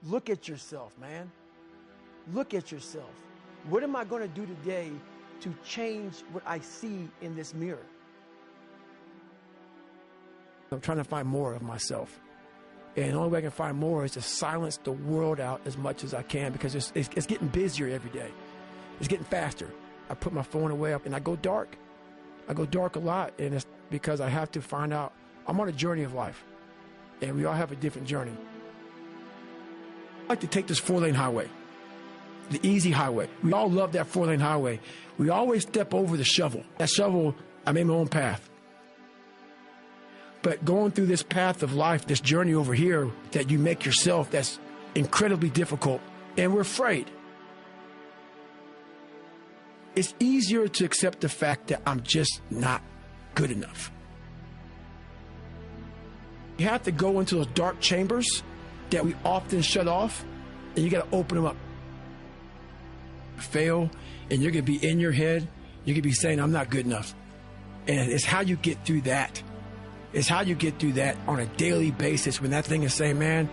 Look at yourself, man. Look at yourself. What am I going to do today to change what I see in this mirror? I'm trying to find more of myself. And the only way I can find more is to silence the world out as much as I can, because it's getting busier every day. It's getting faster. I put my phone away and I go dark. I go dark a lot, and it's because I have to find out. I'm on a journey of life, and we all have a different journey. I like to take this 4-lane highway, the easy highway. We all love that 4-lane highway. We always step over the shovel. That shovel, I made my own path. But going through this path of life, this journey over here that you make yourself, that's incredibly difficult, and we're afraid. It's easier to accept the fact that I'm just not good enough. You have to go into those dark chambers that we often shut off, and you got to open them up. Fail, and you're going to be in your head. You're going to be saying, I'm not good enough. And it's how you get through that. It's how you get through that on a daily basis, when that thing is saying, man,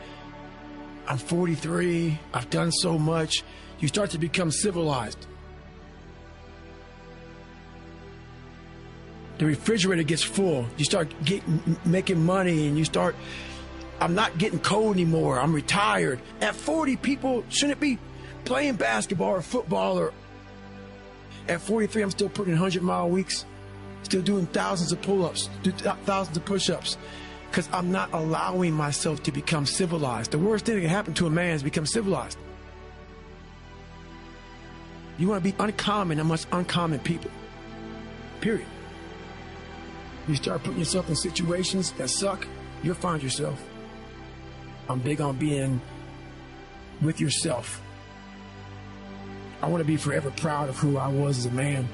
I'm 43, I've done so much. You start to become civilized. The refrigerator gets full. You start making money, and you start, I'm not getting cold anymore. I'm retired. At 40, people shouldn't be playing basketball or football. Or at 43, I'm still putting 100-mile weeks, still doing thousands of pull-ups, thousands of push-ups, because I'm not allowing myself to become civilized. The worst thing that can happen to a man is become civilized. You want to be uncommon amongst uncommon people, period. You start putting yourself in situations that suck, you'll find yourself. I'm big on being with yourself. I want to be forever proud of who I was as a man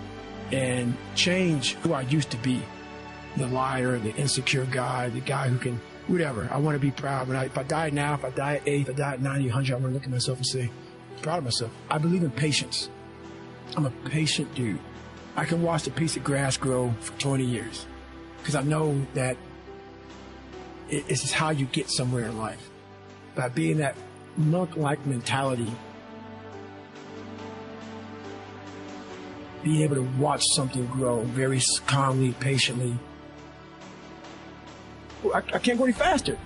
and change who I used to be. The liar, the insecure guy, the guy who can, whatever. I want to be proud. If I die now, if I die at 8, if I die at 90, 100, I'm going to look at myself and say, I'm proud of myself. I believe in patience. I'm a patient dude. I can watch a piece of grass grow for 20 years. Because I know that it's just how you get somewhere in life. By being that monk-like mentality, being able to watch something grow very calmly, patiently. I can't go any faster.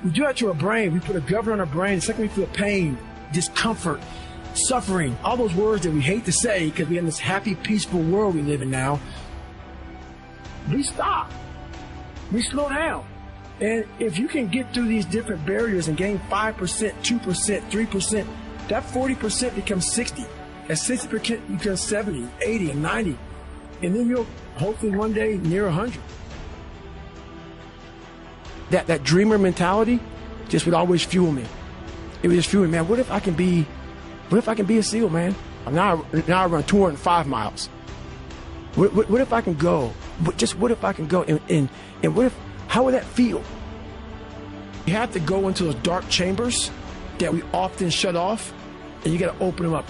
We do that to our brain. We put a governor on our brain. The second we feel pain, discomfort, suffering, all those words that we hate to say because we're in this happy, peaceful world we live in now, we stop. We slow down. And if you can get through these different barriers and gain 5%, 2%, 3%, that 40% becomes 60. That 60% becomes 70, 80, and 90. And then you'll hopefully one day near 100. That dreamer mentality just would always fuel me. It would just fuel me, man. What if I can be a SEAL, man? Now I run 205 miles. What if I can go? What if I can go? And what if, how would that feel? You have to go into those dark chambers that we often shut off, and you got to open them up.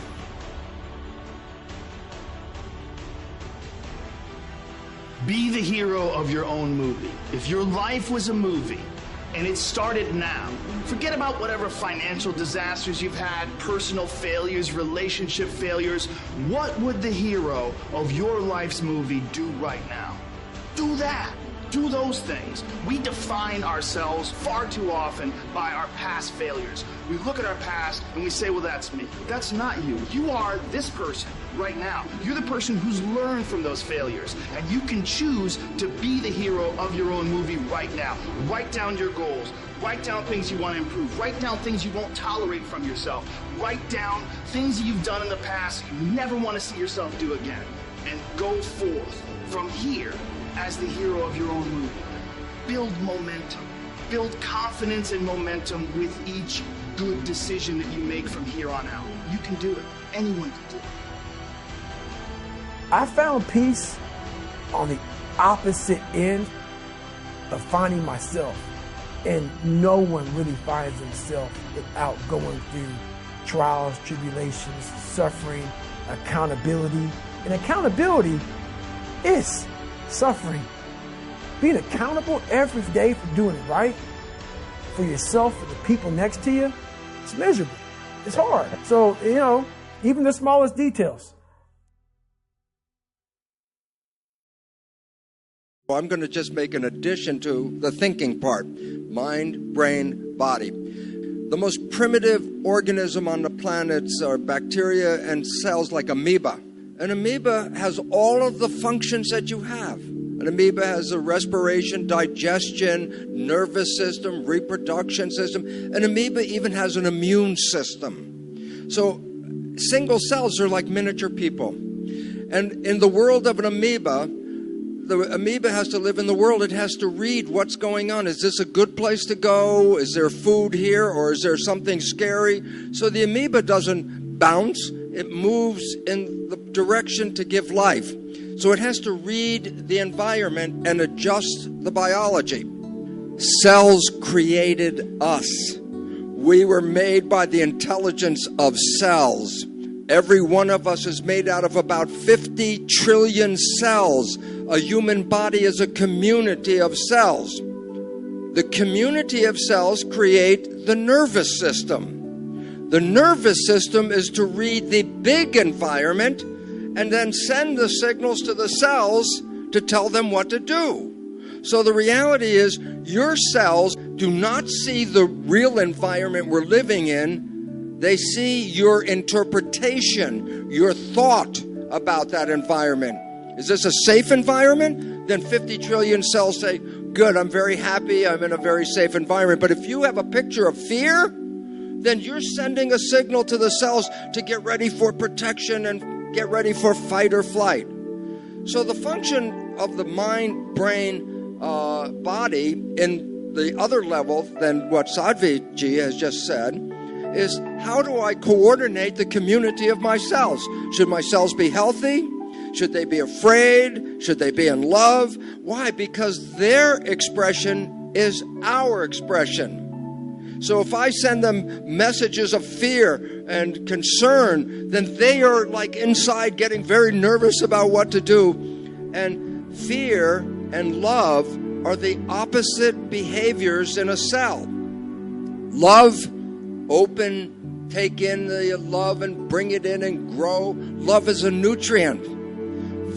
Be the hero of your own movie. If your life was a movie and it started now, forget about whatever financial disasters you've had, personal failures, relationship failures. What would the hero of your life's movie do right now? Do that. Do those things. We define ourselves far too often by our past failures. We look at our past and we say, well, that's me. That's not you. You are this person right now. You're the person who's learned from those failures. And you can choose to be the hero of your own movie right now. Write down your goals. Write down things you want to improve. Write down things you won't tolerate from yourself. Write down things you've done in the past you never want to see yourself do again. And go forth from here as the hero of your own movie. Build momentum. Build confidence and momentum with each good decision that you make from here on out. You can do it. Anyone can do it. I found peace on the opposite end of finding myself. And no one really finds himself without going through trials, tribulations, suffering, accountability. And accountability is suffering. Being accountable every day for doing it right, for yourself, for the people next to you, It's miserable. It's hard. So, even the smallest details. Well, I'm going to just make an addition to the thinking part. Mind, brain, body. The most primitive organism on the planet are bacteria and cells like amoeba. An amoeba has all of the functions that you have. An amoeba has a respiration, digestion, nervous system, reproduction system. An amoeba even has an immune system. So single cells are like miniature people. And in the world of an amoeba, the amoeba has to live in the world. It has to read what's going on. Is this a good place to go? Is there food here, or is there something scary? So the amoeba doesn't bounce. It moves in the direction to give life. So it has to read the environment and adjust the biology. Cells created us. We were made by the intelligence of cells. Every one of us is made out of about 50 trillion cells. A human body is a community of cells. The community of cells create the nervous system. The nervous system is to read the big environment and then send the signals to the cells to tell them what to do. So the reality is, your cells do not see the real environment we're living in. They see your interpretation, your thought about that environment. Is this a safe environment? Then 50 trillion cells say, good, I'm very happy, I'm in a very safe environment. But if you have a picture of fear, then you're sending a signal to the cells to get ready for protection and get ready for fight or flight. So the function of the mind, brain, body in the other level than what Sadhviji has just said is, how do I coordinate the community of my cells? Should my cells be healthy? Should they be afraid? Should they be in love? Why? Because their expression is our expression. So if I send them messages of fear and concern, then they are like inside getting very nervous about what to do. And fear and love are the opposite behaviors in a cell. Love, open, take in the love and bring it in and grow. Love is a nutrient.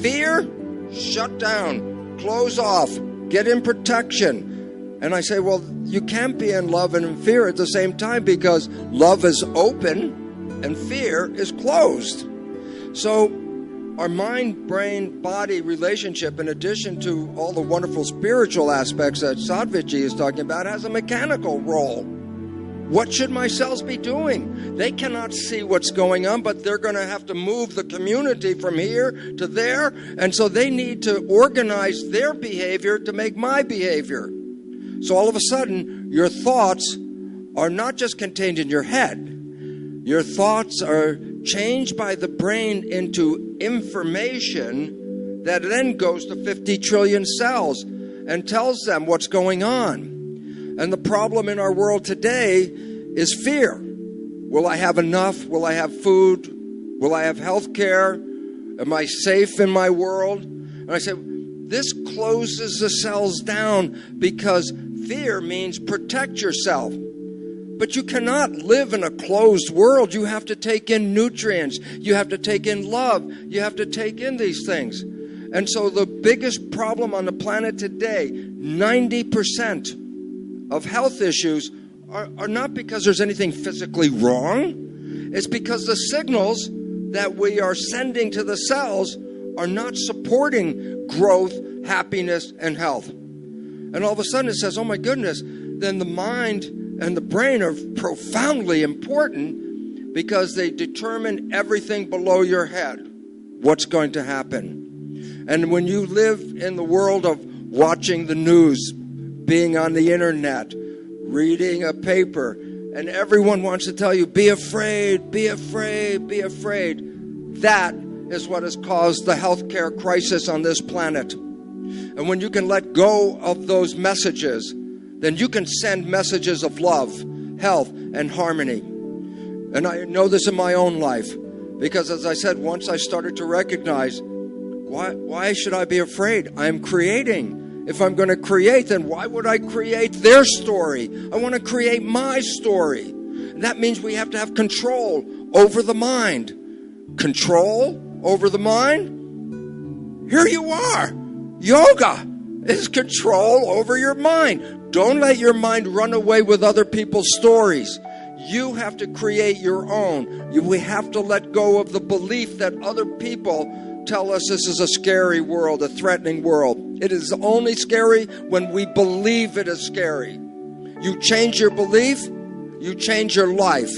Fear, shut down, close off, get in protection. And I say, well, you can't be in love and in fear at the same time, because love is open and fear is closed. So our mind, brain, body relationship, in addition to all the wonderful spiritual aspects that Sadhviji is talking about, has a mechanical role. What should my cells be doing? They cannot see what's going on, but they're going to have to move the community from here to there. And so they need to organize their behavior to make my behavior. So all of a sudden, your thoughts are not just contained in your head. Your thoughts are changed by the brain into information that then goes to 50 trillion cells and tells them what's going on. And the problem in our world today is fear. Will I have enough? Will I have food? Will I have health care? Am I safe in my world? And I say, this closes the cells down, because fear means protect yourself. But you cannot live in a closed world. You have to take in nutrients. You have to take in love. You have to take in these things. And so the biggest problem on the planet today, 90% of health issues are not because there's anything physically wrong. It's because the signals that we are sending to the cells are not supporting growth, happiness, and health. And all of a sudden it says, oh my goodness, then the mind and the brain are profoundly important, because they determine everything below your head, what's going to happen. And when you live in the world of watching the news, being on the internet, reading a paper, and everyone wants to tell you, be afraid, be afraid, be afraid, that is what has caused the healthcare crisis on this planet. And when you can let go of those messages, then you can send messages of love, health, and harmony. And I know this in my own life, because as I said, once I started to recognize, why should I be afraid? I am creating. If I'm going to create, then why would I create their story? I want to create my story. That means we have to have control over the mind. Control over the mind? Here you are. Yoga is control over your mind. Don't let your mind run away with other people's stories. You have to create your own. We have to let go of the belief that other people tell us this is a scary world, a threatening world. It is only scary when we believe it is scary. You change your belief, you change your life.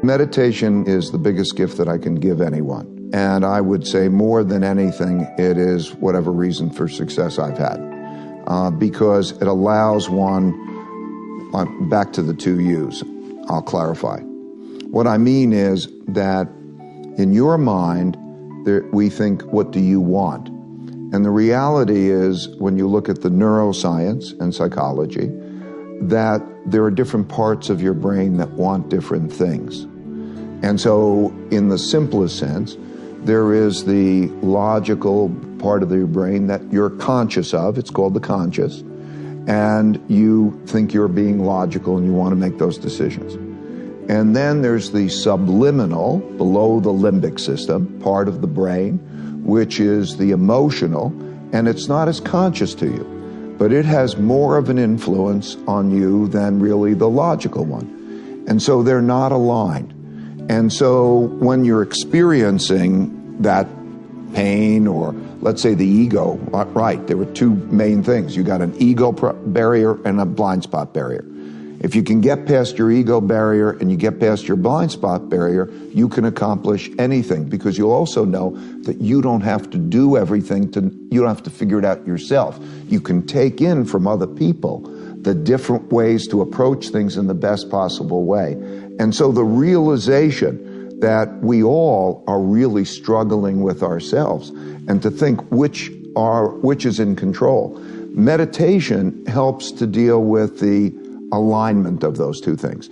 Meditation is the biggest gift that I can give anyone. And I would say more than anything, it is whatever reason for success I've had. Because it allows one, back to the 2 U's, I'll clarify. What I mean is that in your mind, we think, what do you want? And the reality is, when you look at the neuroscience and psychology, that there are different parts of your brain that want different things. And so, in the simplest sense, there is the logical part of your brain that you're conscious of. It's called the conscious. And you think you're being logical and you want to make those decisions. And then there's the subliminal, below the limbic system, part of the brain, which is the emotional, and it's not as conscious to you, but it has more of an influence on you than really the logical one. And so they're not aligned. And so when you're experiencing that pain, or let's say the ego, right, there were 2 main things. You got an ego barrier and a blind spot barrier. If you can get past your ego barrier and you get past your blind spot barrier, you can accomplish anything, because you'll also know that you don't have to do everything, you don't have to figure it out yourself. You can take in from other people the different ways to approach things in the best possible way. And so the realization that we all are really struggling with ourselves, and to think which is in control. Meditation helps to deal with the alignment of those 2 things.